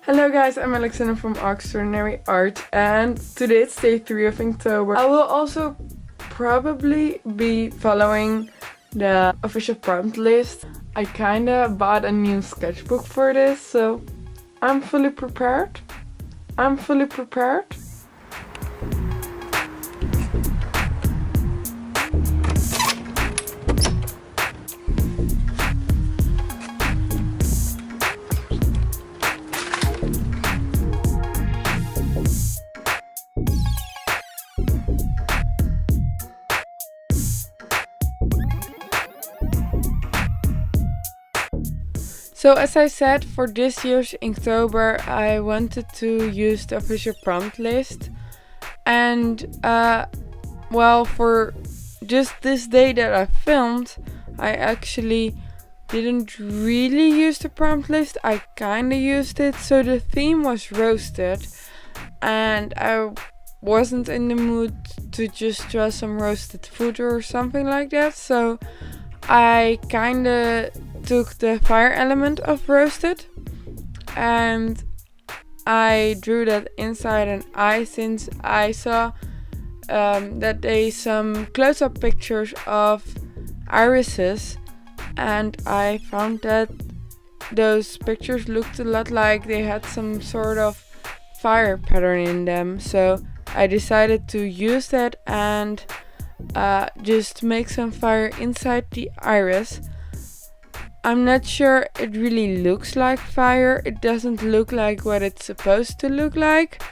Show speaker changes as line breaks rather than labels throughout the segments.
Hello guys, I'm Alexandra from ALEXtraordinary Art, and today it's day 3 of Inktober. I will also probably be following the official prompt list. I kinda bought a new sketchbook for this, so I'm fully prepared. So as I said, for this year's Inktober I wanted to use the official prompt list, and well, for just this day that I filmed, I actually didn't really use the prompt list. I kinda used it. So the theme was roasted, and I wasn't in the mood to just draw some roasted food or something like that, so I kinda took the fire element of roasted and I drew that inside an eye, since I saw that there is some close-up pictures of irises, and I found that those pictures looked a lot like they had some sort of fire pattern in them. So I decided to use that and just make some fire inside the iris. I'm not sure it really looks like fire. It doesn't look like what it's supposed to look like.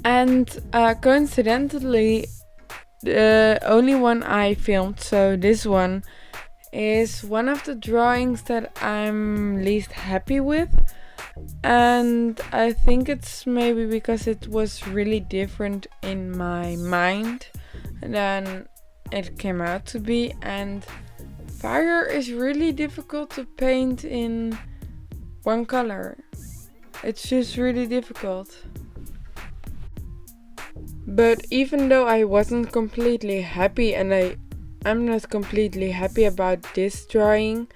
And coincidentally, the only one I filmed, so this one, is one of the drawings that I'm least happy with. And I think it's maybe because it was really different in my mind than it came out to be, and fire is really difficult to paint in one color. It's just really difficult. But even though I wasn't completely happy, and I'm not completely happy about this drawing,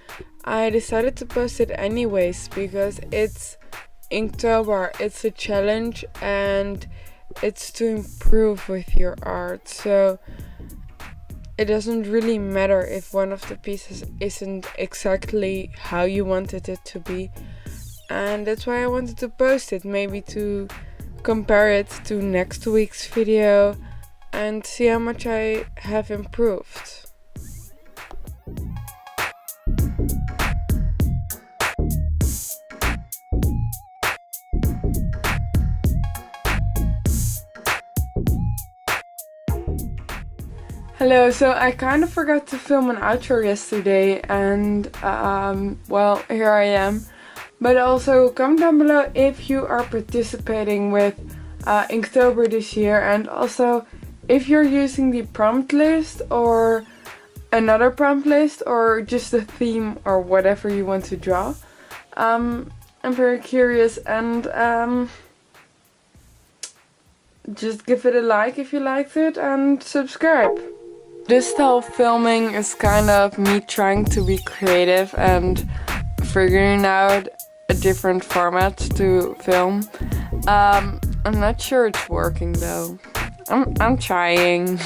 I decided to post it anyways because it's Inktober, it's a challenge and it's to improve with your art. So it doesn't really matter if one of the pieces isn't exactly how you wanted it to be. And that's why I wanted to post it, maybe to compare it to next week's video and see how much I have improved. Hello, so I kind of forgot to film an outro yesterday, and well, here I am. But also comment down below if you are participating with Inktober this year, and also if you're using the prompt list or another prompt list or just a theme or whatever you want to draw. I'm very curious, and just give it a like if you liked it and subscribe. This style of filming is kind of me trying to be creative and figuring out a different format to film. I'm not sure it's working though. I'm trying.